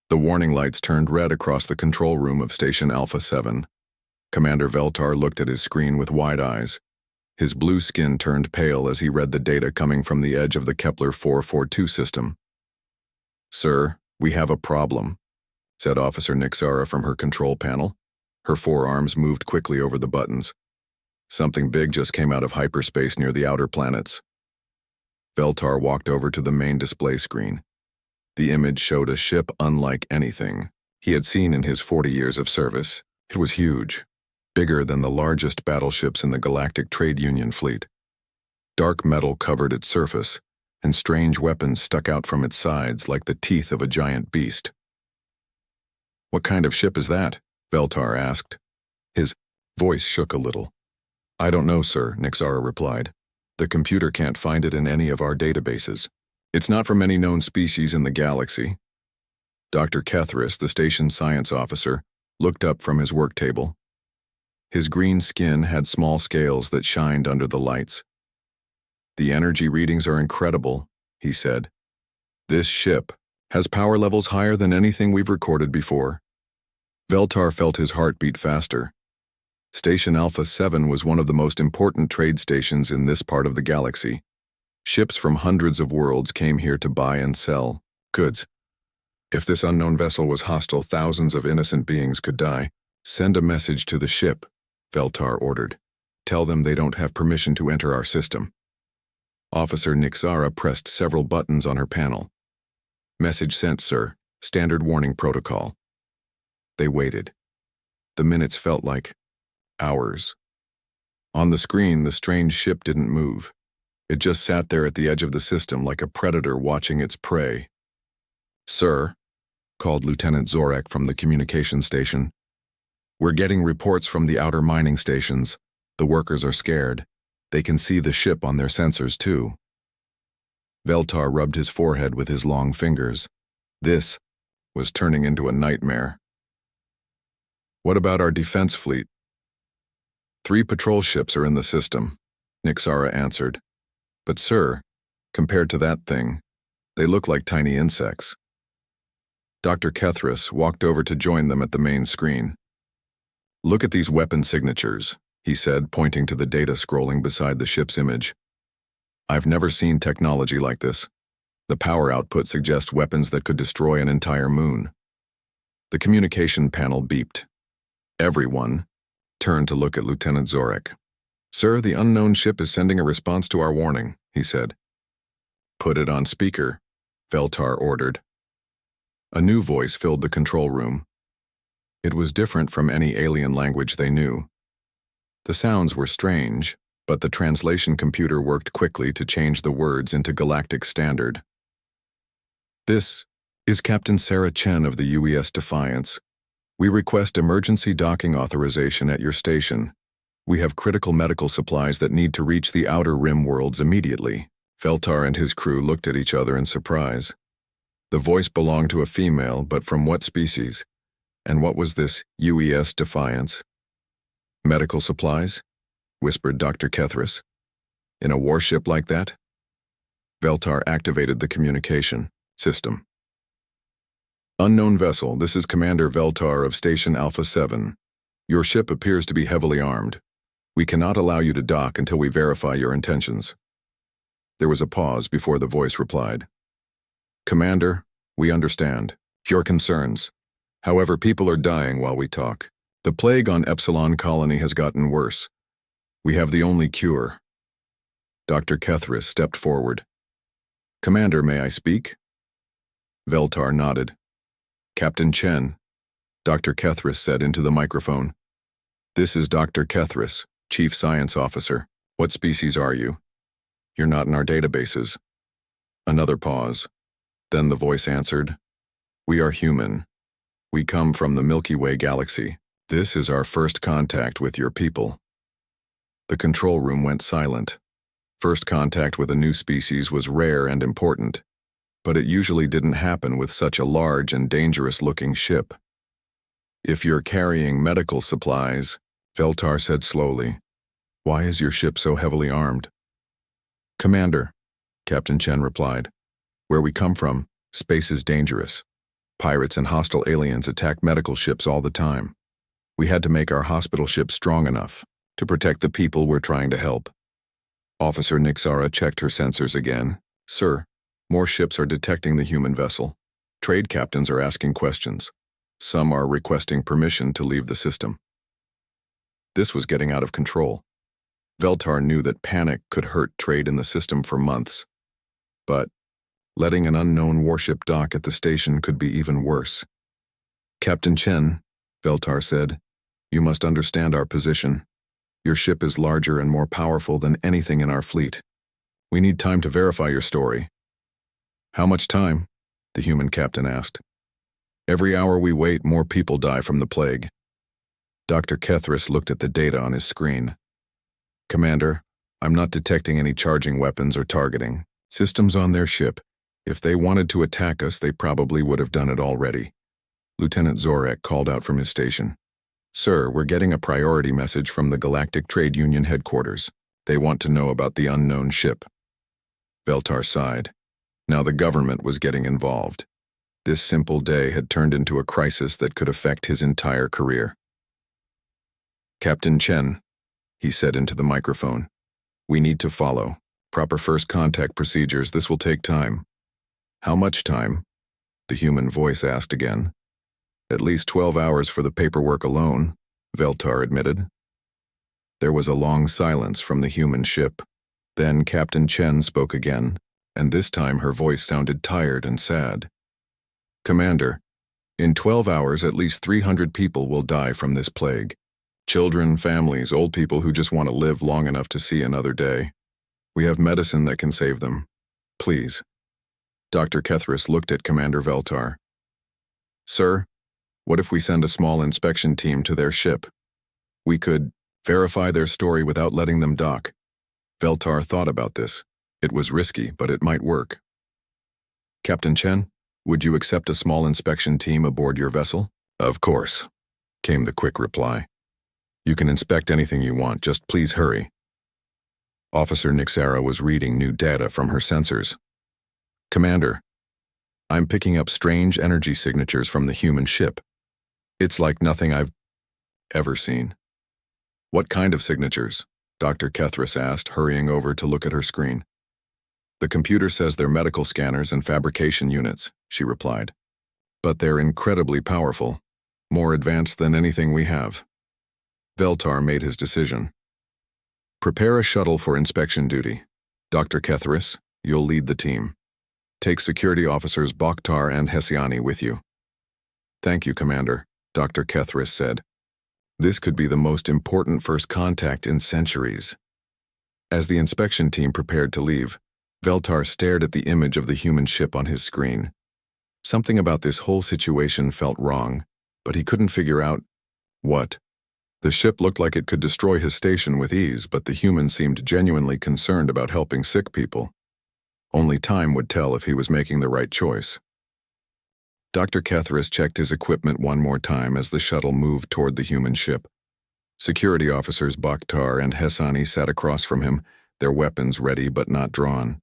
The warning lights turned red across the control room of Station Alpha 7. Commander Veltar looked at his screen with wide eyes. His blue skin turned pale as he read the data coming from the edge of the Kepler 442 system. "Sir, we have a problem," said Officer Nixara from her control panel. Her forearms moved quickly over the buttons. "Something big just came out of hyperspace near the outer planets." Veltar walked over to the main display screen. The image showed a ship unlike anything he had seen in his 40 years of service. It was huge, bigger than the largest battleships in the Galactic Trade Union fleet. Dark metal covered its surface, and strange weapons stuck out from its sides like the teeth of a giant beast. "What kind of ship is that?" Veltar asked. His voice shook a little. "I don't know, sir," Nixara replied. "The computer can't find it in any of our databases. It's not from any known species in the galaxy." Dr. Kethris, the station science officer, looked up from his work table. His green skin had small scales that shined under the lights. "The energy readings are incredible," he said. "This ship has power levels higher than anything we've recorded before." Veltar felt his heart beat faster. Station Alpha 7 was one of the most important trade stations in this part of the galaxy. Ships from hundreds of worlds came here to buy and sell goods. If this unknown vessel was hostile, thousands of innocent beings could die. "Send a message to the ship," Veltar ordered. "Tell them they don't have permission to enter our system." Officer Nixara pressed several buttons on her panel. "Message sent, sir. Standard warning protocol." They waited. The minutes felt like hours. On the screen, the strange ship didn't move. It just sat there at the edge of the system like a predator watching its prey. "Sir," called Lieutenant Zorak from the communication station. "We're getting reports from the outer mining stations. The workers are scared. They can see the ship on their sensors, too." Veltar rubbed his forehead with his long fingers. This was turning into a nightmare. "What about our defense fleet?" "3 patrol ships are in the system," Nixara answered. "But sir, compared to that thing, they look like tiny insects." Dr. Kethris walked over to join them at the main screen. "Look at these weapon signatures," he said, pointing to the data scrolling beside the ship's image. "I've never seen technology like this. The power output suggests weapons that could destroy an entire moon." The communication panel beeped. Everyone turned to look at Lieutenant Zorak. "Sir, the unknown ship is sending a response to our warning," he said. "Put it on speaker," Veltar ordered. A new voice filled the control room. It was different from any alien language they knew. The sounds were strange, but the translation computer worked quickly to change the words into Galactic Standard. "This is Captain Sarah Chen of the UES Defiance. We request emergency docking authorization at your station. We have critical medical supplies that need to reach the outer rim worlds immediately." Veltar and his crew looked at each other in surprise. The voice belonged to a female, but from what species? And what was this UES Defiance? "Medical supplies?" whispered Dr. Kethris. "In a warship like that?" Veltar activated the communication system. "Unknown vessel, this is Commander Veltar of Station Alpha 7. Your ship appears to be heavily armed. We cannot allow you to dock until we verify your intentions." There was a pause before the voice replied. "Commander, we understand your concerns. However, people are dying while we talk. The plague on Epsilon Colony has gotten worse. We have the only cure." Dr. Kethris stepped forward. "Commander, may I speak?" Veltar nodded. "Captain Chen," Dr. Kethris said into the microphone. "This is Dr. Kethris, Chief Science Officer. What species are you? You're not in our databases." Another pause. Then the voice answered, "We are human. We come from the Milky Way galaxy. This is our first contact with your people." The control room went silent. First contact with a new species was rare and important, but it usually didn't happen with such a large and dangerous-looking ship. "If you're carrying medical supplies," Veltar said slowly, "why is your ship so heavily armed?" "Commander," Captain Chen replied, "where we come from, space is dangerous. Pirates and hostile aliens attack medical ships all the time. We had to make our hospital ship strong enough to protect the people we're trying to help. Officer Nixara checked her sensors again. Sir, more ships are detecting the human vessel. Trade captains are asking questions. Some are requesting permission to leave the system. This was getting out of control. Veltar knew that panic could hurt trade in the system for months. But letting an unknown warship dock at the station could be even worse. Captain Chen, Veltar said, you must understand our position. Your ship is larger and more powerful than anything in our fleet. We need time to verify your story. How much time? The human captain asked. Every hour we wait, more people die from the plague. Dr. Kethris looked at the data on his screen. Commander, I'm not detecting any charging weapons or targeting systems on their ship. If they wanted to attack us, they probably would have done it already. Lieutenant Zorek called out from his station. Sir, we're getting a priority message from the Galactic Trade Union headquarters. They want to know about the unknown ship. Veltar sighed. Now the government was getting involved. This simple day had turned into a crisis that could affect his entire career. Captain Chen, he said into the microphone, we need to follow proper first contact procedures. This will take time. How much time? The human voice asked again. At least 12 hours for the paperwork alone, Veltar admitted. There was a long silence from the human ship. Then Captain Chen spoke again, and this time her voice sounded tired and sad. Commander, in 12 hours at least 300 people will die from this plague. Children, families, old people who just want to live long enough to see another day. We have medicine that can save them. Please. Dr. Kethris looked at Commander Veltar. Sir, what if we send a small inspection team to their ship? We could verify their story without letting them dock. Veltar thought about this. It was risky, but it might work. Captain Chen, would you accept a small inspection team aboard your vessel? Of course, came the quick reply. You can inspect anything you want, just please hurry. Officer Nixara was reading new data from her sensors. Commander, I'm picking up strange energy signatures from the human ship. It's like nothing I've ever seen. What kind of signatures? Dr. Kethris asked, hurrying over to look at her screen. The computer says they're medical scanners and fabrication units, she replied. But they're incredibly powerful, more advanced than anything we have. Veltar made his decision. Prepare a shuttle for inspection duty. Dr. Kethris, you'll lead the team. Take security officers Bakhtar and Hessiani with you. Thank you, Commander, Dr. Kethris said. This could be the most important first contact in centuries. As the inspection team prepared to leave, Veltar stared at the image of the human ship on his screen. Something about this whole situation felt wrong, but he couldn't figure out what. The ship looked like it could destroy his station with ease, but the human seemed genuinely concerned about helping sick people. Only time would tell if he was making the right choice. Dr. Kethris checked his equipment one more time as the shuttle moved toward the human ship. Security officers Bakhtar and Hessani sat across from him, their weapons ready but not drawn.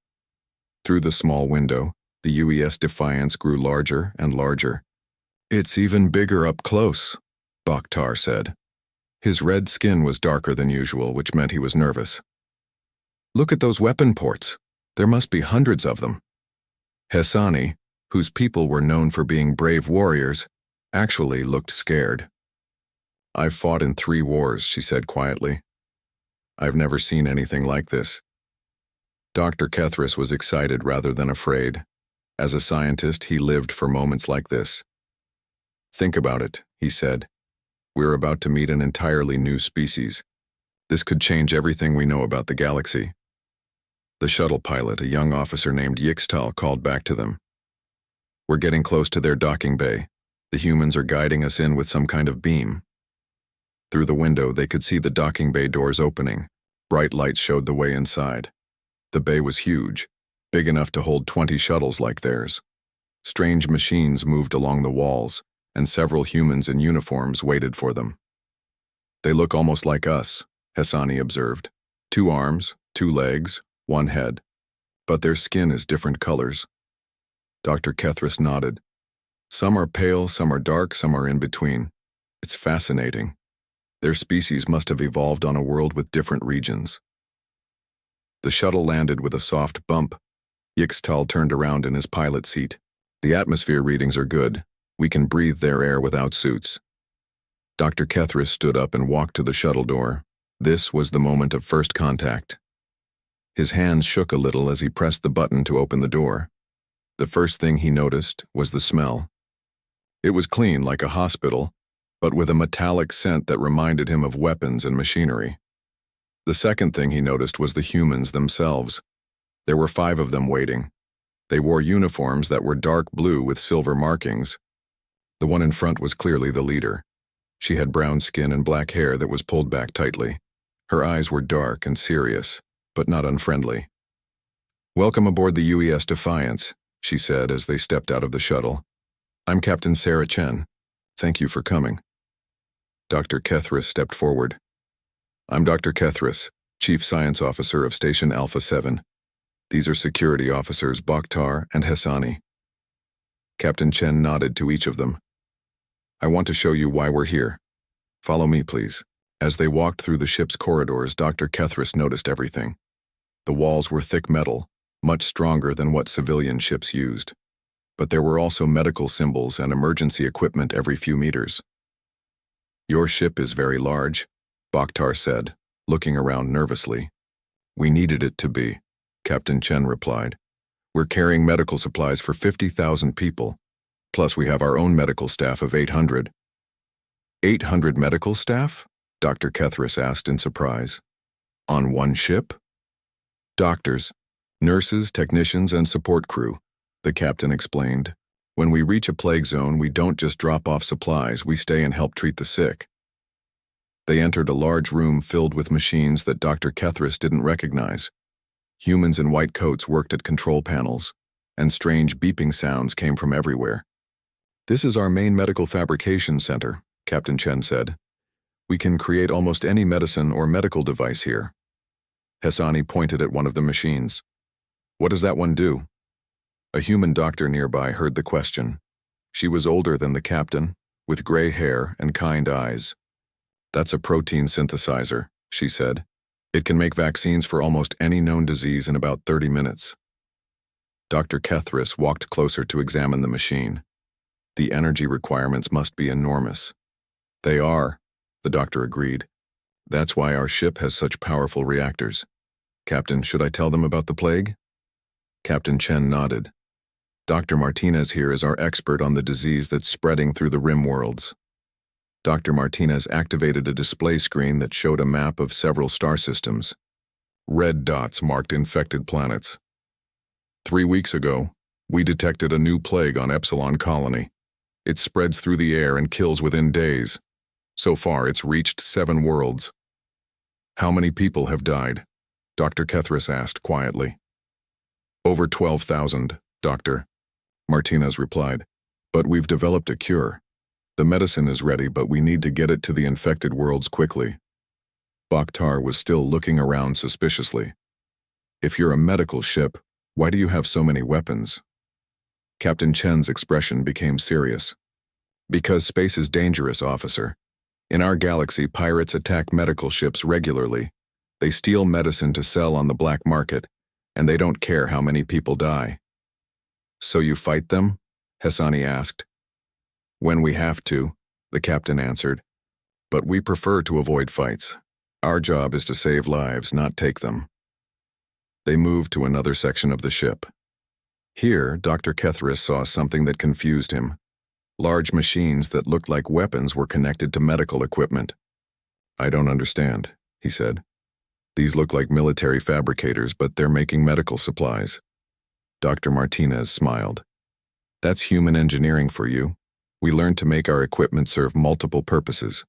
Through the small window, the UES Defiance grew larger and larger. It's even bigger up close, Bakhtar said. His red skin was darker than usual, which meant he was nervous. Look at those weapon ports. There must be hundreds of them. Hessani, whose people were known for being brave warriors, actually looked scared. I've fought in 3 wars, she said quietly. I've never seen anything like this. Dr. Kethris was excited rather than afraid. As a scientist, he lived for moments like this. Think about it, he said. We're about to meet an entirely new species. This could change everything we know about the galaxy. The shuttle pilot, a young officer named Yixtal, called back to them. We're getting close to their docking bay. The humans are guiding us in with some kind of beam. Through the window, they could see the docking bay doors opening. Bright lights showed the way inside. The bay was huge, big enough to hold 20 shuttles like theirs. Strange machines moved along the walls, and several humans in uniforms waited for them. They look almost like us, Hessani observed. 2 arms, 2 legs, 1 head. But their skin is different colors. Dr. Kethris nodded. Some are pale, some are dark, some are in between. It's fascinating. Their species must have evolved on a world with different regions. The shuttle landed with a soft bump. Yixtal turned around in his pilot seat. The atmosphere readings are good. We can breathe their air without suits. Dr. Kethris stood up and walked to the shuttle door. This was the moment of first contact. His hands shook a little as he pressed the button to open the door. The first thing he noticed was the smell. It was clean like a hospital, but with a metallic scent that reminded him of weapons and machinery. The second thing he noticed was the humans themselves. There were 5 of them waiting. They wore uniforms that were dark blue with silver markings. The one in front was clearly the leader. She had brown skin and black hair that was pulled back tightly. Her eyes were dark and serious, but not unfriendly. "Welcome aboard the UES Defiance," she said as they stepped out of the shuttle. "I'm Captain Sarah Chen. Thank you for coming." Dr. Kethris stepped forward. "I'm Dr. Kethris, Chief Science Officer of Station Alpha 7. These are security officers Bakhtar and Hassani." Captain Chen nodded to each of them. "I want to show you why we're here. Follow me, please." As they walked through the ship's corridors, Dr. Kethris noticed everything. The walls were thick metal, much stronger than what civilian ships used. But there were also medical symbols and emergency equipment every few meters. "Your ship is very large," Bakhtar said, looking around nervously. "We needed it to be," Captain Chen replied. "We're carrying medical supplies for 50,000 people. Plus we have our own medical staff of 800. 800 medical staff? Dr. Kethris asked in surprise. On one ship? Doctors, nurses, technicians, and support crew, the captain explained. When we reach a plague zone, we don't just drop off supplies, we stay and help treat the sick. They entered a large room filled with machines that Dr. Kethris didn't recognize. Humans in white coats worked at control panels, and strange beeping sounds came from everywhere. "This is our main medical fabrication center," Captain Chen said. "We can create almost any medicine or medical device here." Hassani pointed at one of the machines. "What does that one do?" A human doctor nearby heard the question. She was older than the captain, with gray hair and kind eyes. "That's a protein synthesizer," she said. "It can make vaccines for almost any known disease in about 30 minutes. Dr. Kethris walked closer to examine the machine. The energy requirements must be enormous. "They are," the doctor agreed. "That's why our ship has such powerful reactors. Captain, should I tell them about the plague?" Captain Chen nodded. "Dr. Martinez here is our expert on the disease that's spreading through the rim worlds." Dr. Martinez activated a display screen that showed a map of several star systems. Red dots marked infected planets. 3 weeks ago, we detected a new plague on Epsilon Colony. It spreads through the air and kills within days. So far, it's reached 7 worlds. "How many people have died?" Dr. Kethris asked quietly. "Over 12,000, Doctor," Martinez replied. "But we've developed a cure. The medicine is ready, but we need to get it to the infected worlds quickly." Bakhtar was still looking around suspiciously. "If you're a medical ship, why do you have so many weapons?" Captain Chen's expression became serious. "Because space is dangerous, officer. In our galaxy, pirates attack medical ships regularly. They steal medicine to sell on the black market, and they don't care how many people die." "So you fight them?" Hassani asked. "When we have to," the captain answered. "But we prefer to avoid fights. Our job is to save lives, not take them." They moved to another section of the ship. Here, Dr. Kethris saw something that confused him. Large machines that looked like weapons were connected to medical equipment. "I don't understand," he said. "These look like military fabricators, but they're making medical supplies." Dr. Martinez smiled. "That's human engineering for you. We learned to make our equipment serve multiple purposes.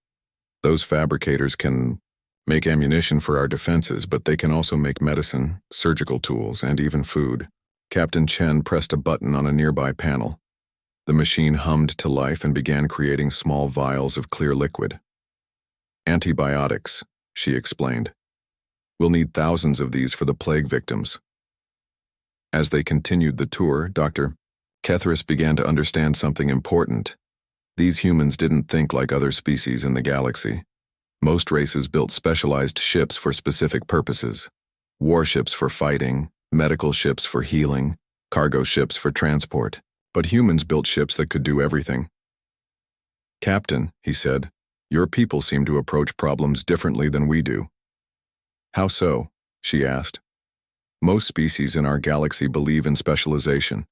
Those fabricators can make ammunition for our defenses, but they can also make medicine, surgical tools, and even food." Captain Chen pressed a button on a nearby panel. The machine hummed to life and began creating small vials of clear liquid. "Antibiotics," she explained. "We'll need thousands of these for the plague victims." As they continued the tour, Dr. Kethris began to understand something important. These humans didn't think like other species in the galaxy. Most races built specialized ships for specific purposes. Warships for fighting, medical ships for healing, cargo ships for transport. But humans built ships that could do everything. "Captain," he said, "your people seem to approach problems differently than we do." "How so?" she asked. "Most species in our galaxy believe in specialization.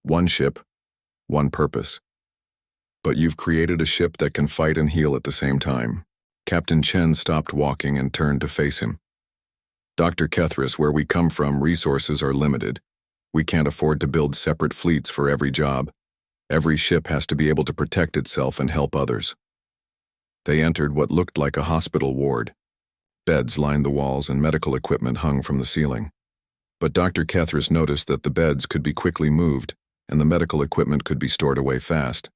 One ship, one purpose. But you've created a ship that can fight and heal at the same time." Captain Chen stopped walking and turned to face him. "Dr. Kethris, where we come from, resources are limited. We can't afford to build separate fleets for every job. Every ship has to be able to protect itself and help others." They entered what looked like a hospital ward. Beds lined the walls and medical equipment hung from the ceiling. But Dr. Kethris noticed that the beds could be quickly moved and the medical equipment could be stored away fast.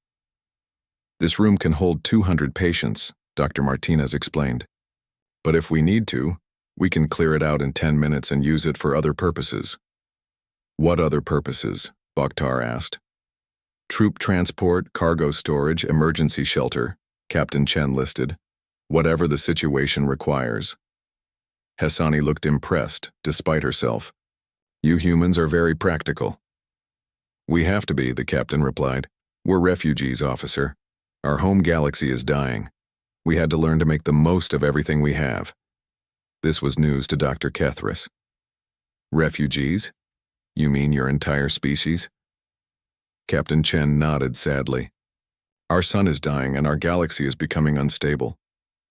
"This room can hold 200 patients," Dr. Martinez explained. "But if we need to, we can clear it out in 10 minutes and use it for other purposes." "What other purposes?" Bakhtar asked. "Troop transport, cargo storage, emergency shelter," Captain Chen listed. "Whatever the situation requires." Hassani looked impressed, despite herself. "You humans are very practical." "We have to be," the captain replied. "We're refugees, officer. Our home galaxy is dying. We had to learn to make the most of everything we have." This was news to Dr. Kethris. "Refugees? You mean your entire species?" Captain Chen nodded sadly. "Our sun is dying and our galaxy is becoming unstable.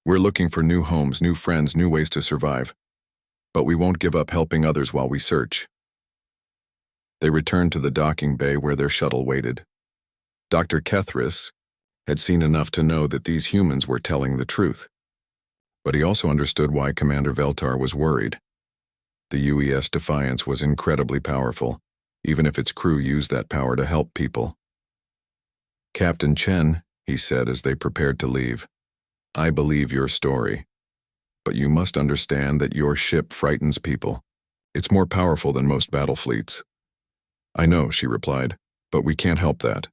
We're looking for new homes, new friends, new ways to survive. But we won't give up helping others while we search." They returned to the docking bay where their shuttle waited. Dr. Kethris had seen enough to know that these humans were telling the truth. But he also understood why Commander Veltar was worried. The UES Defiance was incredibly powerful, even if its crew used that power to help people. "Captain Chen," he said as they prepared to leave, "I believe your story. But you must understand that your ship frightens people. It's more powerful than most battle fleets." "I know," she replied, "but we can't help that.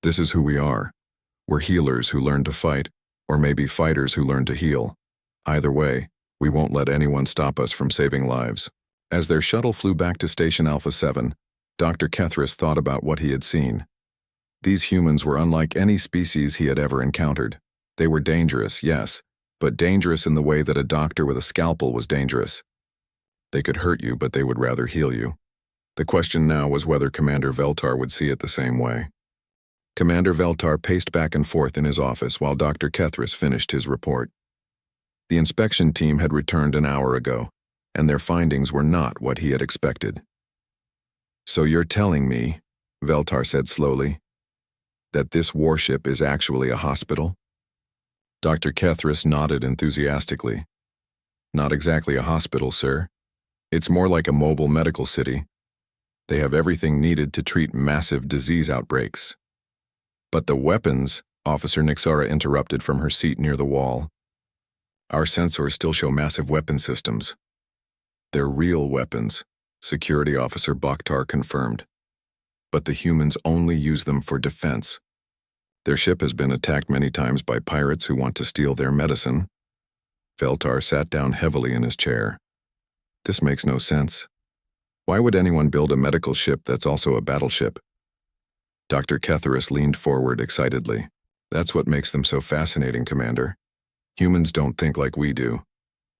This is who we are. We're healers who learn to fight, or maybe fighters who learn to heal. Either way, we won't let anyone stop us from saving lives." As their shuttle flew back to Station Alpha 7, Dr. Kethris thought about what he had seen. These humans were unlike any species he had ever encountered. They were dangerous, yes, but dangerous in the way that a doctor with a scalpel was dangerous. They could hurt you, but they would rather heal you. The question now was whether Commander Veltar would see it the same way. Commander Veltar paced back and forth in his office while Dr. Kethris finished his report. The inspection team had returned an hour ago, and their findings were not what he had expected. "So you're telling me," Veltar said slowly, "that this warship is actually a hospital?" Dr. Kethris nodded enthusiastically. "Not exactly a hospital, sir. It's more like a mobile medical city. They have everything needed to treat massive disease outbreaks." "But the weapons," Officer Nixara interrupted from her seat near the wall. "Our sensors still show massive weapon systems." "They're real weapons," Security Officer Bakhtar confirmed. "But the humans only use them for defense. Their ship has been attacked many times by pirates who want to steal their medicine." Veltar sat down heavily in his chair. "This makes no sense. Why would anyone build a medical ship that's also a battleship?" Dr. Kethris leaned forward excitedly. "That's what makes them so fascinating, Commander. Humans don't think like we do.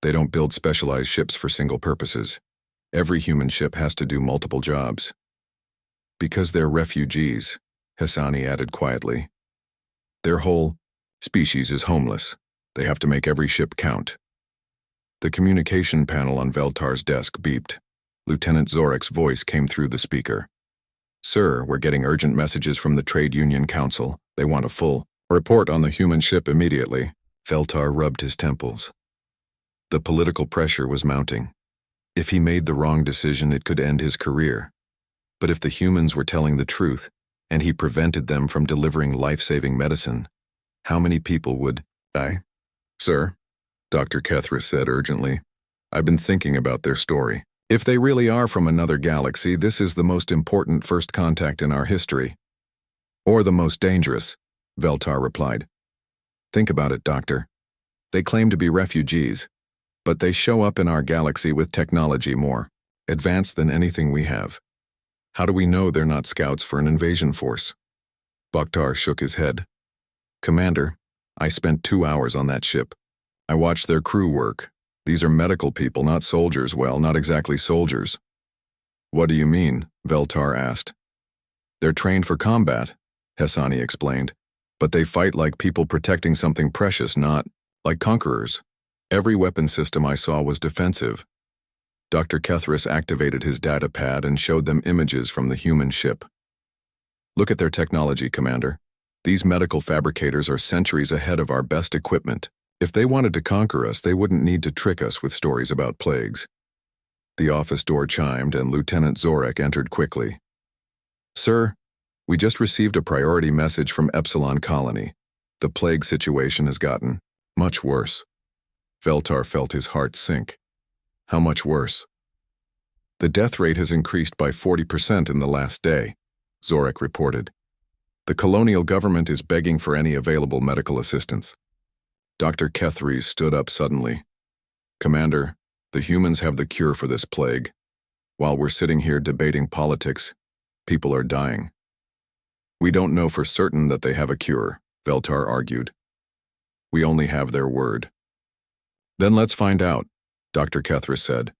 They don't build specialized ships for single purposes. Every human ship has to do multiple jobs." "Because they're refugees," Hassani added quietly. "Their whole species is homeless. They have to make every ship count." The communication panel on Veltar's desk beeped. Lieutenant Zorek's voice came through the speaker. "Sir, we're getting urgent messages from the Trade Union Council. They want a full report on the human ship immediately." Veltar rubbed his temples. The political pressure was mounting. If he made the wrong decision, it could end his career. But if the humans were telling the truth, and he prevented them from delivering life-saving medicine, how many people would die? "Sir," Dr. Kethris said urgently, "I've been thinking about their story. If they really are from another galaxy, this is the most important first contact in our history. Or the most dangerous, Veltar replied. Think about it, Doctor. They claim to be refugees, but they show up in our galaxy with technology more advanced than anything we have. How do we know they're not scouts for an invasion force? Bakhtar shook his head. Commander, I spent 2 hours on that ship. I watched their crew work. These are medical people, not soldiers. Well, not exactly soldiers. What do you mean? Veltar asked. They're trained for combat, Hassani explained, but they fight like people protecting something precious, not like conquerors. Every weapon system I saw was defensive. Dr. Kethris activated his data pad and showed them images from the human ship. Look at their technology, Commander. These medical fabricators are centuries ahead of our best equipment. If they wanted to conquer us, they wouldn't need to trick us with stories about plagues. The office door chimed and Lieutenant Zorek entered quickly. Sir, we just received a priority message from Epsilon Colony. The plague situation has gotten much worse. Veltar felt his heart sink. How much worse? The death rate has increased by 40% in the last day, Zorek reported. The colonial government is begging for any available medical assistance. Dr. Kethries stood up suddenly. Commander, the humans have the cure for this plague. While we're sitting here debating politics, people are dying. We don't know for certain that they have a cure, Veltar argued. We only have their word. Then let's find out, Dr. Kethris said.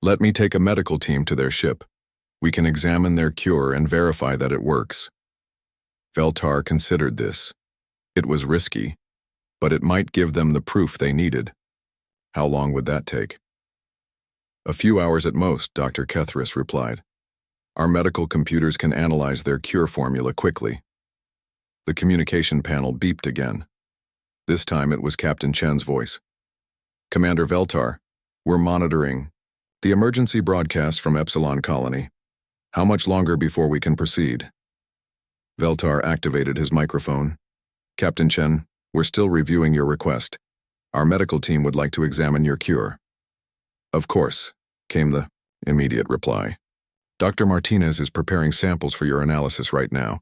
Let me take a medical team to their ship. We can examine their cure and verify that it works. Veltar considered this. It was risky, but it might give them the proof they needed. How long would that take? A few hours at most, Dr. Kethris replied. Our medical computers can analyze their cure formula quickly. The communication panel beeped again. This time it was Captain Chen's voice. Commander Veltar, we're monitoring the emergency broadcast from Epsilon Colony. How much longer before we can proceed? Veltar activated his microphone. Captain Chen, we're still reviewing your request. Our medical team would like to examine your cure. Of course, came the immediate reply. Dr. Martinez is preparing samples for your analysis right now,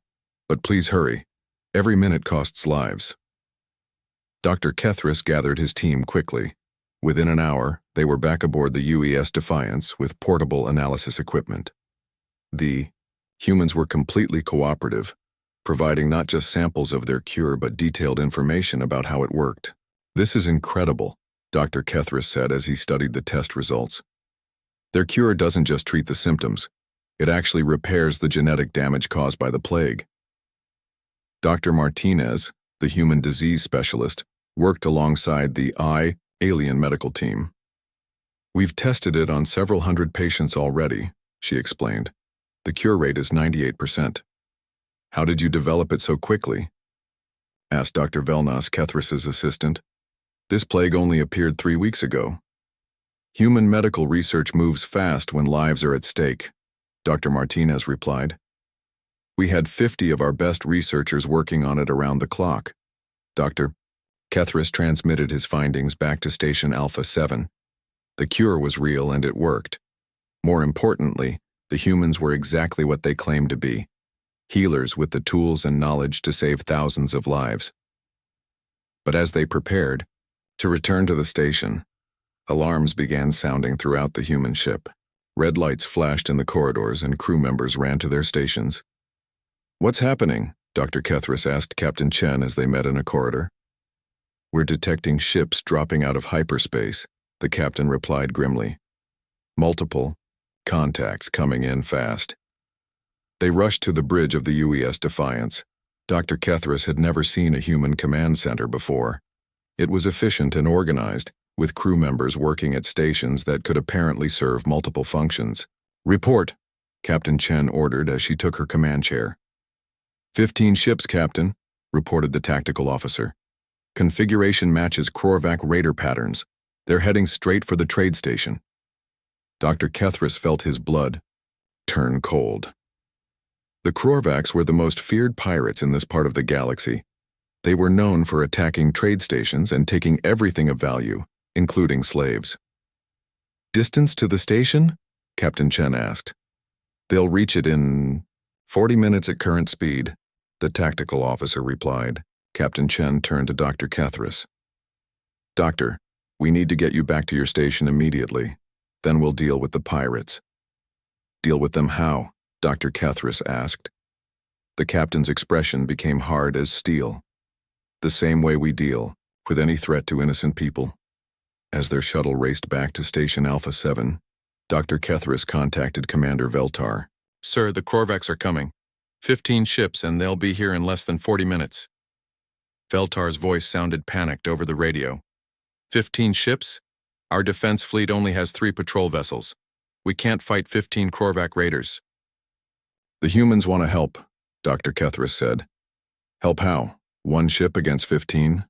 but please hurry. Every minute costs lives. Dr. Kethris gathered his team quickly. Within an hour, they were back aboard the UES Defiance with portable analysis equipment. The humans were completely cooperative, providing not just samples of their cure but detailed information about how it worked. This is incredible, Dr. Kethris said as he studied the test results. Their cure doesn't just treat the symptoms, it actually repairs the genetic damage caused by the plague. Dr. Martinez, the human disease specialist, worked alongside the alien medical team. We've tested it on several hundred patients already, she explained. The cure rate is 98%. How did you develop it so quickly? Asked Dr. Velnas, Kethris's assistant. This plague only appeared 3 weeks ago. Human medical research moves fast when lives are at stake, Dr. Martinez replied. We had 50 of our best researchers working on it around the clock. Dr. Kethris transmitted his findings back to Station Alpha 7. The cure was real and it worked. More importantly, the humans were exactly what they claimed to be. Healers with the tools and knowledge to save thousands of lives. But as they prepared to return to the station, alarms began sounding throughout the human ship. Red lights flashed in the corridors and crew members ran to their stations. What's happening? Dr. Kethris asked Captain Chen as they met in a corridor. We're detecting ships dropping out of hyperspace, the captain replied grimly. Multiple contacts coming in fast. They rushed to the bridge of the UES Defiance. Dr. Kethris had never seen a human command center before. It was efficient and organized, with crew members working at stations that could apparently serve multiple functions. Report, Captain Chen ordered as she took her command chair. 15 ships, Captain, reported the tactical officer. Configuration matches Krorvac raider patterns. They're heading straight for the trade station. Dr. Kethris felt his blood turn cold. The Krorvacs were the most feared pirates in this part of the galaxy. They were known for attacking trade stations and taking everything of value, including slaves. Distance to the station? Captain Chen asked. They'll reach it in 40 minutes at current speed, The tactical officer replied. Captain Chen turned to Dr. Kethris. Doctor, we need to get you back to your station immediately. Then we'll deal with the pirates. Deal with them how? Dr. Kethris asked. The captain's expression became hard as steel. The same way we deal with any threat to innocent people. As their shuttle raced back to Station Alpha 7, Dr. Kethris contacted Commander Veltar. Sir, the Korvax are coming. 15 ships and they'll be here in less than 40 minutes. Veltar's voice sounded panicked over the radio. 15 ships? Our defense fleet only has 3 patrol vessels. We can't fight 15 Korvax raiders. The humans want to help, Dr. Kethris said. Help how? 1 ship against 15?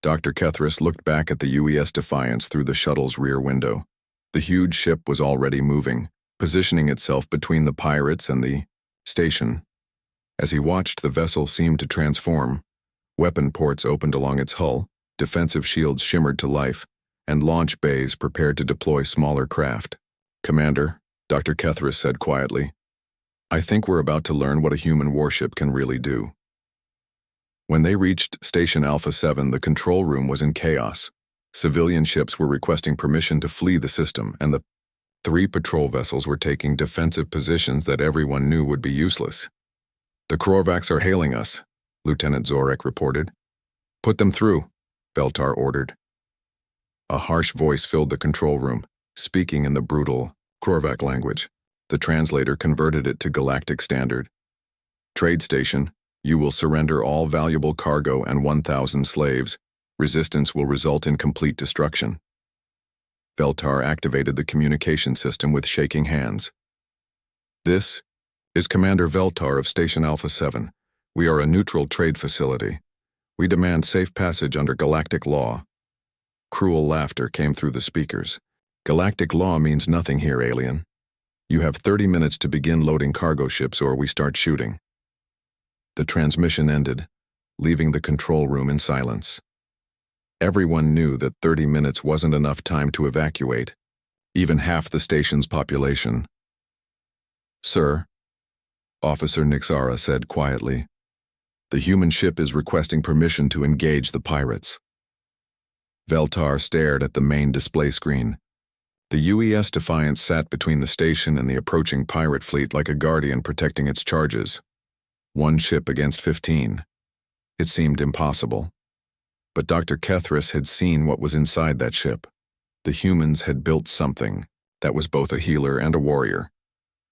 Dr. Kethris looked back at the UES Defiance through the shuttle's rear window. The huge ship was already moving, positioning itself between the pirates and the station. As he watched, the vessel seemed to transform. Weapon ports opened along its hull, defensive shields shimmered to life, and launch bays prepared to deploy smaller craft. Commander, Dr. Kethris said quietly, I think we're about to learn what a human warship can really do. When they reached Station Alpha 7, the control room was in chaos. Civilian ships were requesting permission to flee the system, and the 3 patrol vessels were taking defensive positions that everyone knew would be useless. The Korvax are hailing us, Lieutenant Zorek reported. Put them through, Veltar ordered. A harsh voice filled the control room, speaking in the brutal Korvax language. The translator converted it to Galactic Standard. Trade station, you will surrender all valuable cargo and 1,000 slaves. Resistance will result in complete destruction. Veltar activated the communication system with shaking hands. This is Commander Veltar of Station Alpha 7. We are a neutral trade facility. We demand safe passage under galactic law. Cruel laughter came through the speakers. Galactic law means nothing here, alien. You have 30 minutes to begin loading cargo ships or we start shooting. The transmission ended, leaving the control room in silence. Everyone knew that 30 minutes wasn't enough time to evacuate, even half the station's population. Sir, Officer Nixara said quietly, the human ship is requesting permission to engage the pirates. Veltar stared at the main display screen. The UES Defiance sat between the station and the approaching pirate fleet like a guardian protecting its charges. 1 ship against 15. It seemed impossible. But Dr. Kethris had seen what was inside that ship. The humans had built something that was both a healer and a warrior.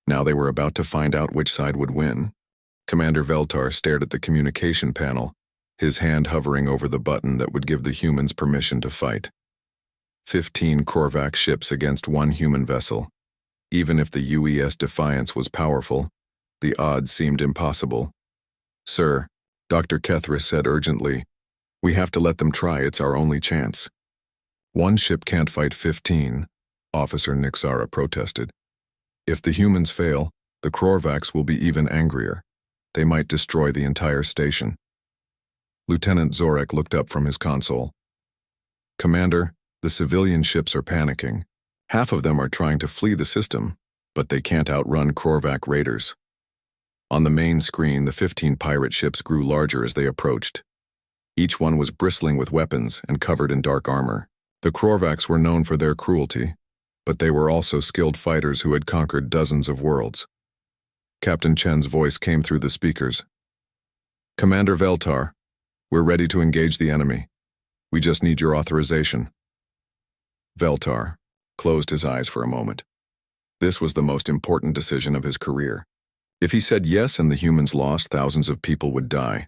Now they were about to find out which side would win. Commander Veltar stared at the communication panel, his hand hovering over the button that would give the humans permission to fight. 15 Korvax ships against 1 human vessel. Even if the UES Defiance was powerful, the odds seemed impossible. Sir, Dr. Kethris said urgently, we have to let them try, it's our only chance. 1 ship can't fight 15, Officer Nixara protested. If the humans fail, the Korvax will be even angrier. They might destroy the entire station. Lieutenant Zorek looked up from his console. Commander, the civilian ships are panicking. Half of them are trying to flee the system, but they can't outrun Korvax raiders. On the main screen, the 15 pirate ships grew larger as they approached. Each one was bristling with weapons and covered in dark armor. The Korvax were known for their cruelty, but they were also skilled fighters who had conquered dozens of worlds. Captain Chen's voice came through the speakers. Commander Veltar, we're ready to engage the enemy. We just need your authorization. Veltar closed his eyes for a moment. This was the most important decision of his career. If he said yes and the humans lost, thousands of people would die.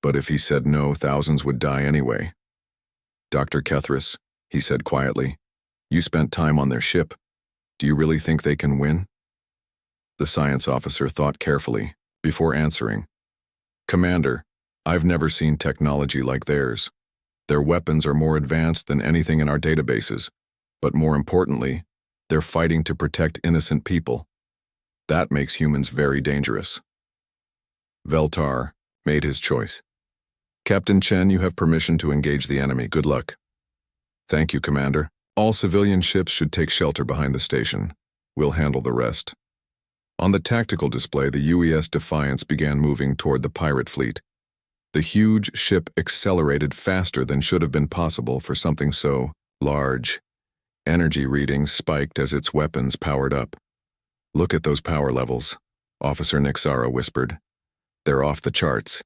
But if he said no, thousands would die anyway. Dr. Kethris, he said quietly, you spent time on their ship. Do you really think they can win? The science officer thought carefully before answering. Commander, I've never seen technology like theirs. Their weapons are more advanced than anything in our databases. But more importantly, they're fighting to protect innocent people. That makes humans very dangerous. Veltar made his choice. Captain Chen, you have permission to engage the enemy. Good luck. Thank you, Commander. All civilian ships should take shelter behind the station. We'll handle the rest. On the tactical display, the UES Defiance began moving toward the pirate fleet. The huge ship accelerated faster than should have been possible for something so large. Energy readings spiked as its weapons powered up. "Look at those power levels," Officer Nixara whispered. "They're off the charts."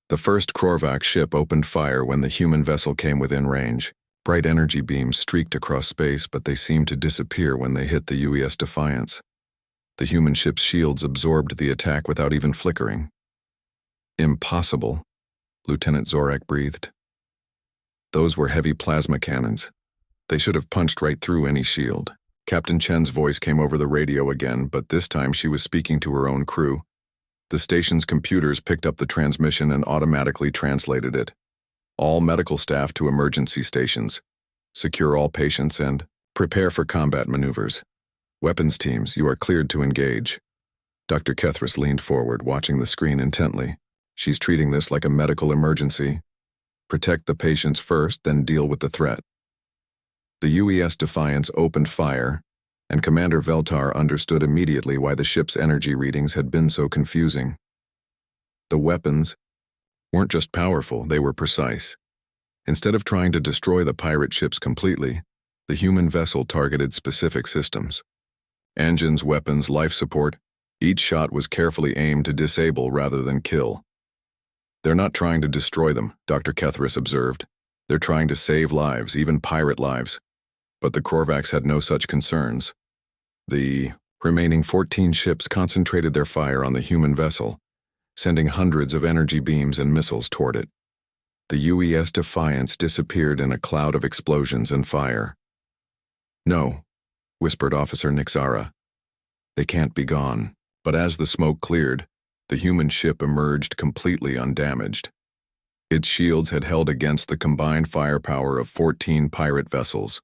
The first Korvax ship opened fire when the human vessel came within range. Bright energy beams streaked across space, but they seemed to disappear when they hit the UES Defiance. The human ship's shields absorbed the attack without even flickering. "Impossible," Lieutenant Zorak breathed. Those were heavy plasma cannons. They should have punched right through any shield. Captain Chen's voice came over the radio again, but this time she was speaking to her own crew. The station's computers picked up the transmission and automatically translated it. "All medical staff to emergency stations. Secure all patients and prepare for combat maneuvers. Weapons teams, you are cleared to engage." Dr. Kethris leaned forward, watching the screen intently. "She's treating this like a medical emergency. Protect the patients first, then deal with the threat." The UES Defiance opened fire, and Commander Veltar understood immediately why the ship's energy readings had been so confusing. The weapons weren't just powerful, they were precise. Instead of trying to destroy the pirate ships completely, the human vessel targeted specific systems. Engines, weapons, life support, each shot was carefully aimed to disable rather than kill. "They're not trying to destroy them," Dr. Kethris observed. "They're trying to save lives, even pirate lives." But the Korvax had no such concerns. The remaining 14 ships concentrated their fire on the human vessel, sending hundreds of energy beams and missiles toward it. The UES Defiance disappeared in a cloud of explosions and fire. "No," whispered Officer Nixara. "They can't be gone." But as the smoke cleared, the human ship emerged completely undamaged. Its shields had held against the combined firepower of 14 pirate vessels.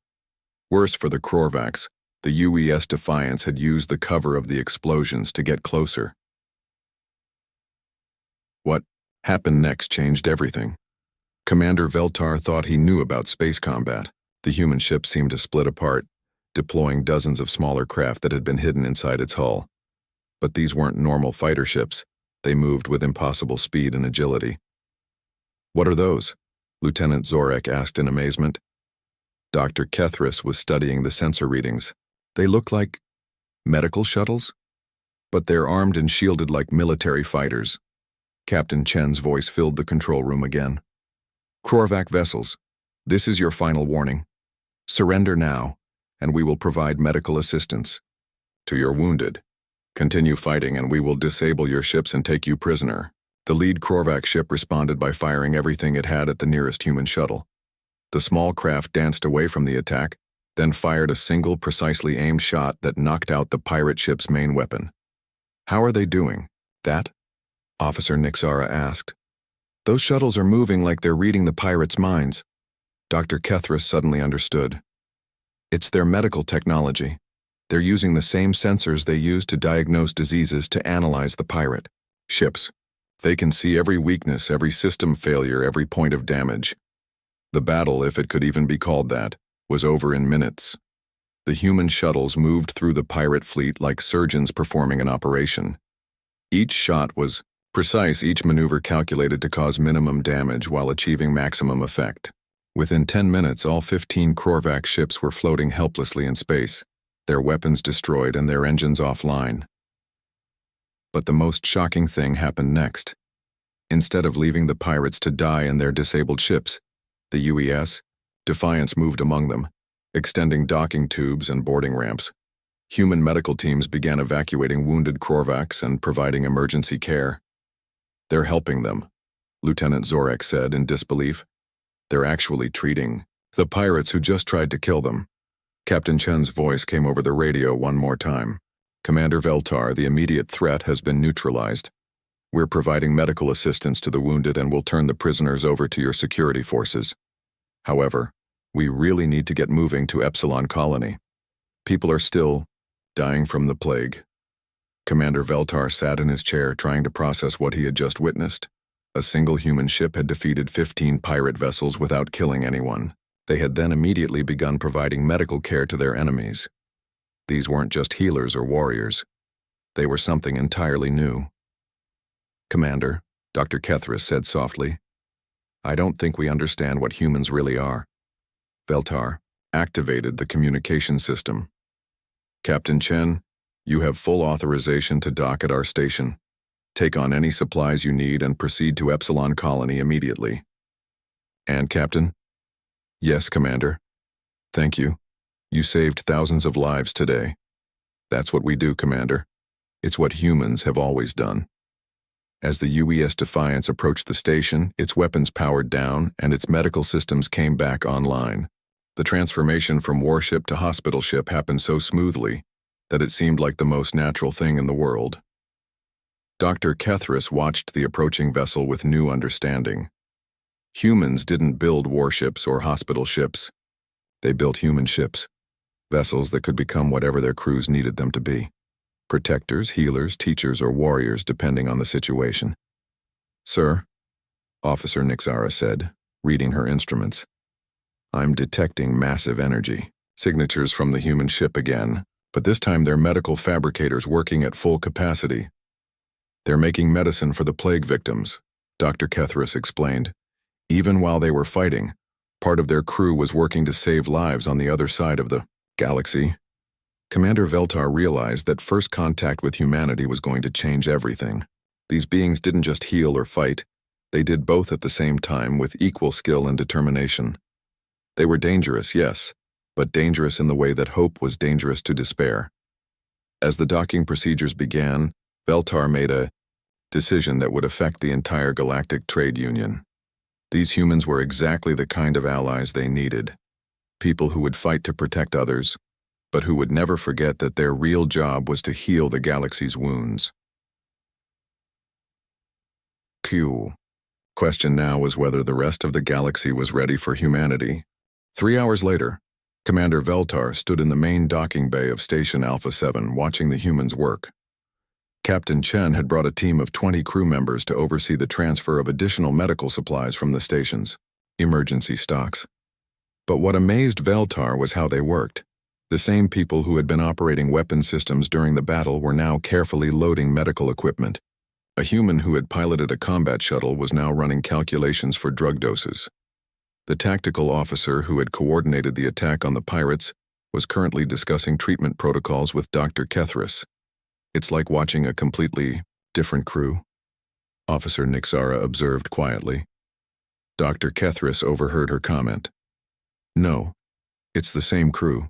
Worse for the Korvax, the UES Defiance had used the cover of the explosions to get closer. What happened next changed everything. Commander Veltar thought he knew about space combat. The human ship seemed to split apart, deploying dozens of smaller craft that had been hidden inside its hull. But these weren't normal fighter ships. They moved with impossible speed and agility. "What are those?" Lieutenant Zorak asked in amazement. Dr. Kethris was studying the sensor readings. "They look like medical shuttles, but they're armed and shielded like military fighters." Captain Chen's voice filled the control room again. "Korvax vessels, this is your final warning. Surrender now, and we will provide medical assistance. To your wounded, continue fighting and we will disable your ships and take you prisoner." The lead Korvax ship responded by firing everything it had at the nearest human shuttle. The small craft danced away from the attack, then fired a single precisely aimed shot that knocked out the pirate ship's main weapon. "How are they doing that?" Officer Nixara asked. "Those shuttles are moving like they're reading the pirates' minds." Dr. Kethris suddenly understood. "It's their medical technology. They're using the same sensors they use to diagnose diseases to analyze the pirate ships. They can see every weakness, every system failure, every point of damage." The battle, if it could even be called that, was over in minutes. The human shuttles moved through the pirate fleet like surgeons performing an operation. Each shot was precise, each maneuver calculated to cause minimum damage while achieving maximum effect. Within 10 minutes, all 15 Korvax ships were floating helplessly in space, their weapons destroyed and their engines offline. But the most shocking thing happened next. Instead of leaving the pirates to die in their disabled ships, the UES Defiance moved among them, extending docking tubes and boarding ramps. Human medical teams began evacuating wounded Korvax and providing emergency care. "They're helping them," Lieutenant Zorak said in disbelief. "They're actually treating the pirates who just tried to kill them." Captain Chen's voice came over the radio one more time. "Commander Veltar, the immediate threat has been neutralized. We're providing medical assistance to the wounded and will turn the prisoners over to your security forces. However, we really need to get moving to Epsilon Colony. People are still dying from the plague." Commander Veltar sat in his chair trying to process what he had just witnessed. A single human ship had defeated 15 pirate vessels without killing anyone. They had then immediately begun providing medical care to their enemies. These weren't just healers or warriors. They were something entirely new. "Commander," Dr. Kethris said softly, "I don't think we understand what humans really are." Veltar activated the communication system. "Captain Chen, you have full authorization to dock at our station. Take on any supplies you need and proceed to Epsilon Colony immediately." "And Captain?" "Yes, Commander. Thank you. You saved thousands of lives today. That's what we do, Commander. It's what humans have always done." As the UES Defiance approached the station, its weapons powered down and its medical systems came back online. The transformation from warship to hospital ship happened so smoothly that it seemed like the most natural thing in the world. Dr. Kethris watched the approaching vessel with new understanding. Humans didn't build warships or hospital ships. They built human ships, vessels that could become whatever their crews needed them to be. Protectors, healers, teachers, or warriors, depending on the situation. "Sir," Officer Nixara said, reading her instruments, "I'm detecting massive energy. Signatures from the human ship again, but this time they're medical fabricators working at full capacity. They're making medicine for the plague victims," Dr. Kethris explained. "Even while they were fighting, part of their crew was working to save lives on the other side of the galaxy." Commander Veltar realized that first contact with humanity was going to change everything. These beings didn't just heal or fight, they did both at the same time with equal skill and determination. They were dangerous, yes, but dangerous in the way that hope was dangerous to despair. As the docking procedures began, Veltar made a decision that would affect the entire Galactic Trade Union. These humans were exactly the kind of allies they needed. People who would fight to protect others, but who would never forget that their real job was to heal the galaxy's wounds. Question now was whether the rest of the galaxy was ready for humanity. 3 hours later, Commander Veltar stood in the main docking bay of Station Alpha 7 watching the humans work. Captain Chen had brought a team of 20 crew members to oversee the transfer of additional medical supplies from the station's emergency stocks. But what amazed Veltar was how they worked. The same people who had been operating weapon systems during the battle were now carefully loading medical equipment. A human who had piloted a combat shuttle was now running calculations for drug doses. The tactical officer who had coordinated the attack on the pirates was currently discussing treatment protocols with Dr. Kethris. "It's like watching a completely different crew," Officer Nixara observed quietly. Dr. Kethris overheard her comment. "No, it's the same crew.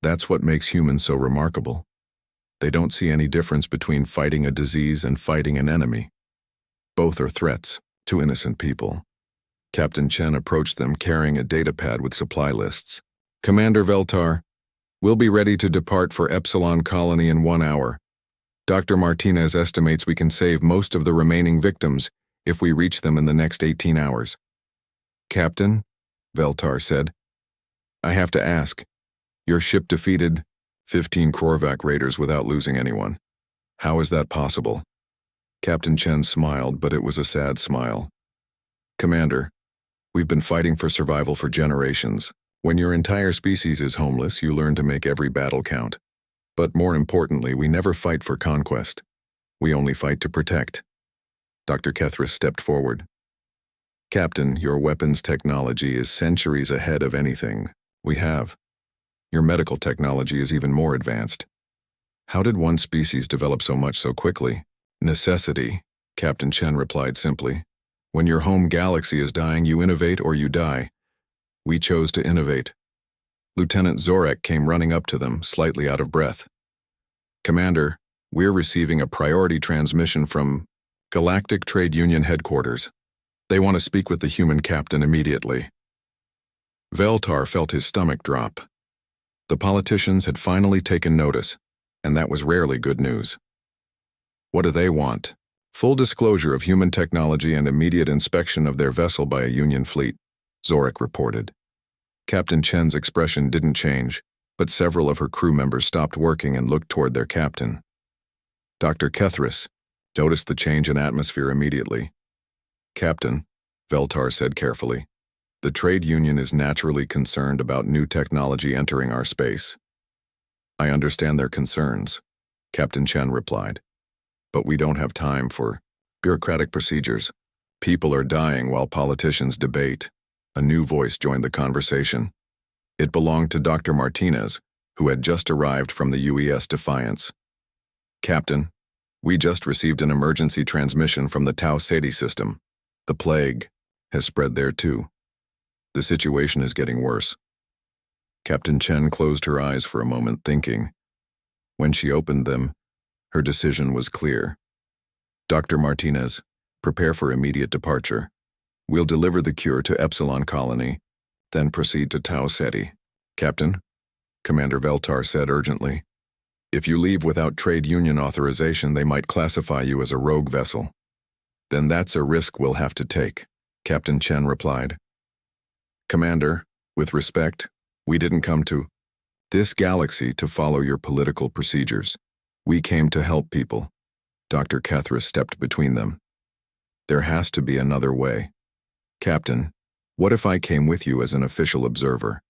That's what makes humans so remarkable. They don't see any difference between fighting a disease and fighting an enemy. Both are threats to innocent people." Captain Chen approached them carrying a datapad with supply lists. "Commander Veltar, we'll be ready to depart for Epsilon Colony in 1 hour. Dr. Martinez estimates we can save most of the remaining victims if we reach them in the next 18 hours. "Captain," Veltar said, "I have to ask. Your ship defeated 15 Korvac raiders without losing anyone. How is that possible?" Captain Chen smiled, but it was a sad smile. "Commander, we've been fighting for survival for generations. When your entire species is homeless, you learn to make every battle count. But more importantly, we never fight for conquest. We only fight to protect." Dr. Kethris stepped forward. "Captain, your weapons technology is centuries ahead of anything we have. Your medical technology is even more advanced. How did one species develop so much so quickly?" "Necessity," Captain Chen replied simply. "When your home galaxy is dying, you innovate or you die. We chose to innovate." Lieutenant Zorek came running up to them, slightly out of breath. "Commander, we're receiving a priority transmission from Galactic Trade Union headquarters. They want to speak with the human captain immediately." Veltar felt his stomach drop. The politicians had finally taken notice, and that was rarely good news. "What do they want?" "Full disclosure of human technology and immediate inspection of their vessel by a Union fleet," Zorek reported. Captain Chen's expression didn't change, but several of her crew members stopped working and looked toward their captain. Dr. Kethris noticed the change in atmosphere immediately. "Captain," Veltar said carefully, "the trade union is naturally concerned about new technology entering our space. I understand their concerns. Captain Chen replied. But we don't have time for bureaucratic procedures. People are dying while politicians debate. A new voice joined the conversation. It belonged to Dr. Martinez, who had just arrived from the UES Defiance. Captain, we just received an emergency transmission from the Tau Ceti system. The plague has spread there too. The situation is getting worse. Captain Chen closed her eyes for a moment, thinking. When she opened them, her decision was clear. Dr. Martinez, prepare for immediate departure. We'll deliver the cure to Epsilon Colony, then proceed to Tau Ceti. Captain, Commander Veltar said urgently. If you leave without trade union authorization, they might classify you as a rogue vessel. Then that's a risk we'll have to take, Captain Chen replied. Commander, with respect, we didn't come to this galaxy to follow your political procedures. We came to help people. Dr. Kethris stepped between them. There has to be another way. Captain, what if I came with you as an official observer?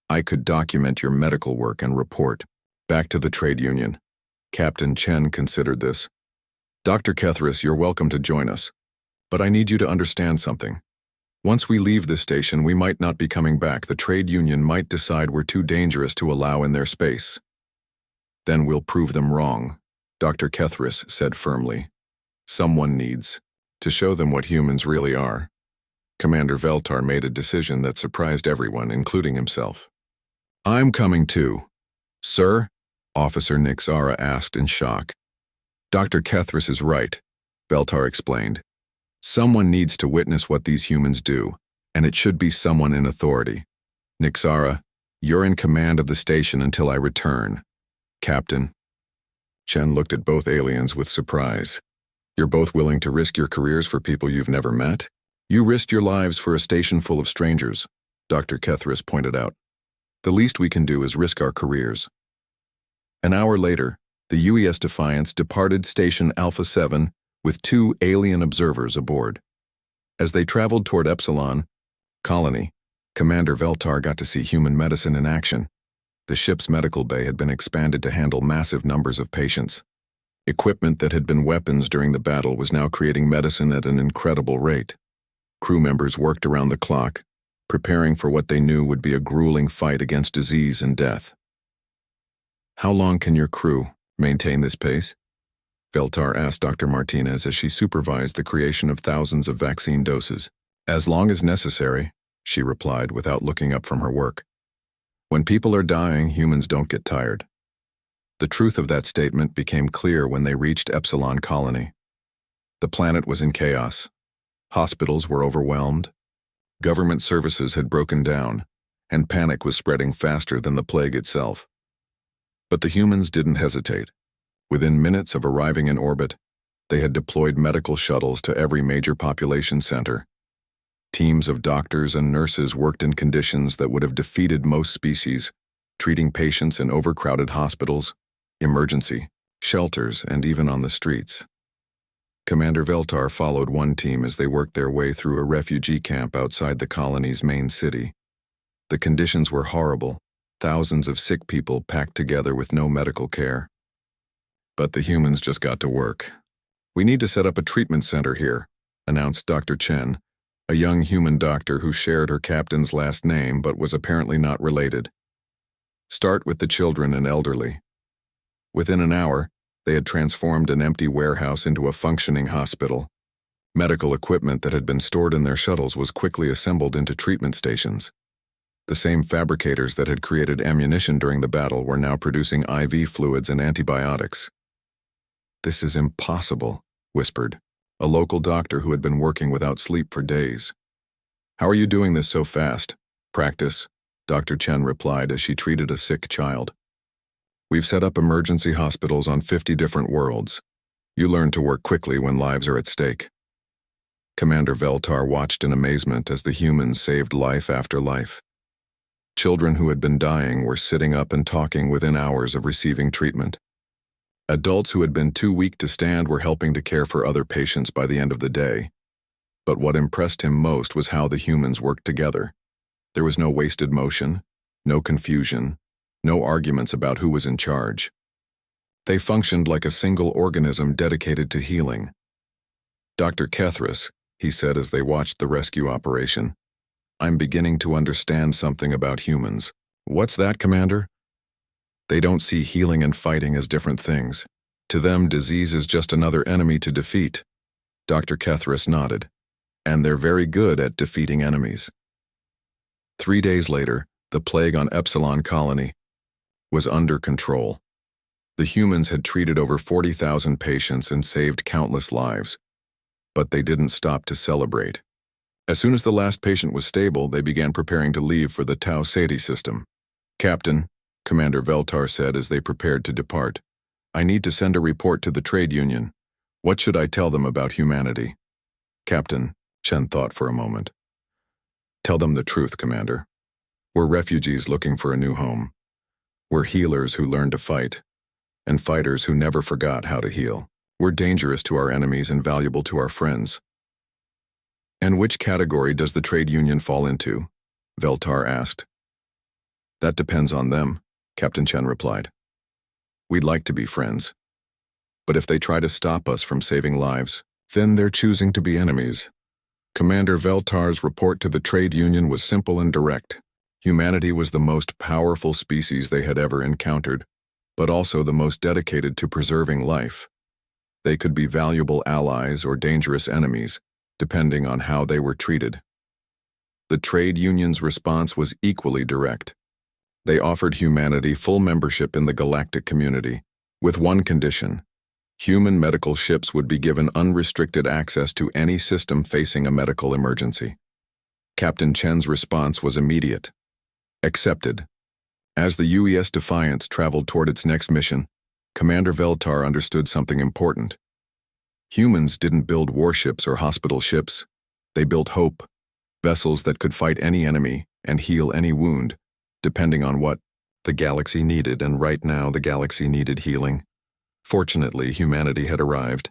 I could document your medical work and report back to the trade union. Captain Chen considered this. Dr. Kethris, you're welcome to join us. But I need you to understand something. Once we leave this station, we might not be coming back. The trade union might decide we're too dangerous to allow in their space. Then we'll prove them wrong, Dr. Kethris said firmly. Someone needs to show them what humans really are. Commander Veltar made a decision that surprised everyone, including himself. I'm coming too. Sir? Officer Nixara asked in shock. Dr. Kethris is right, Veltar explained. Someone needs to witness what these humans do, and it should be someone in authority. Nixara, you're in command of the station until I return. Captain. Chen looked at both aliens with surprise. You're both willing to risk your careers for people you've never met? You risked your lives for a station full of strangers, Dr. Kethris pointed out. The least we can do is risk our careers. An hour later, the UES Defiance departed Station Alpha 7 with 2 alien observers aboard. As they traveled toward Epsilon Colony, Commander Veltar got to see human medicine in action. The ship's medical bay had been expanded to handle massive numbers of patients. Equipment that had been weapons during the battle was now creating medicine at an incredible rate. Crew members worked around the clock, preparing for what they knew would be a grueling fight against disease and death. How long can your crew maintain this pace? Veltar asked Dr. Martinez as she supervised the creation of thousands of vaccine doses. As long as necessary, she replied without looking up from her work. When people are dying, humans don't get tired. The truth of that statement became clear when they reached Epsilon Colony. The planet was in chaos. Hospitals were overwhelmed. Government services had broken down, and panic was spreading faster than the plague itself. But the humans didn't hesitate. Within minutes of arriving in orbit, they had deployed medical shuttles to every major population center. Teams of doctors and nurses worked in conditions that would have defeated most species, treating patients in overcrowded hospitals, emergency shelters, and even on the streets. Commander Veltar followed one team as they worked their way through a refugee camp outside the colony's main city. The conditions were horrible, thousands of sick people packed together with no medical care. But the humans just got to work. We need to set up a treatment center here, announced Dr. Chen, a young human doctor who shared her captain's last name but was apparently not related. Start with the children and elderly. Within an hour, they had transformed an empty warehouse into a functioning hospital. Medical equipment that had been stored in their shuttles was quickly assembled into treatment stations. The same fabricators that had created ammunition during the battle were now producing IV fluids and antibiotics. This is impossible, whispered a local doctor who had been working without sleep for days. How are you doing this so fast? Practice, Dr. Chen replied as she treated a sick child. We've set up emergency hospitals on 50 different worlds. You learn to work quickly when lives are at stake. Commander Veltar watched in amazement as the humans saved life after life. Children who had been dying were sitting up and talking within hours of receiving treatment. Adults who had been too weak to stand were helping to care for other patients by the end of the day. But what impressed him most was how the humans worked together. There was no wasted motion, no confusion, no arguments about who was in charge. They functioned like a single organism dedicated to healing. "Dr. Kethris," he said as they watched the rescue operation, "I'm beginning to understand something about humans." "What's that, Commander?" "They don't see healing and fighting as different things. To them, disease is just another enemy to defeat." Dr. Kethris nodded. "And they're very good at defeating enemies." 3 days later, the plague on Epsilon Colony was under control. The humans had treated over 40,000 patients and saved countless lives, but they didn't stop to celebrate. As soon as the last patient was stable, they began preparing to leave for the Tau Ceti system. "Captain," Commander Veltar said as they prepared to depart, "I need to send a report to the trade union. What should I tell them about humanity?" "Captain," Chen thought for a moment. "Tell them the truth, Commander. We're refugees looking for a new home. We're healers who learned to fight, and fighters who never forgot how to heal. We're dangerous to our enemies and valuable to our friends." "And which category does the trade union fall into?" Veltar asked. "That depends on them," Captain Chen replied. "We'd like to be friends. But if they try to stop us from saving lives, then they're choosing to be enemies." Commander Veltar's report to the trade union was simple and direct. Humanity was the most powerful species they had ever encountered, but also the most dedicated to preserving life. They could be valuable allies or dangerous enemies, depending on how they were treated. The trade union's response was equally direct. They offered humanity full membership in the galactic community, with one condition: human medical ships would be given unrestricted access to any system facing a medical emergency. Captain Chen's response was immediate. "Accepted." As the UES Defiance traveled toward its next mission, Commander Veltar understood something important. Humans didn't build warships or hospital ships. They built hope, vessels that could fight any enemy and heal any wound, depending on what the galaxy needed, and right now the galaxy needed healing. Fortunately, humanity had arrived,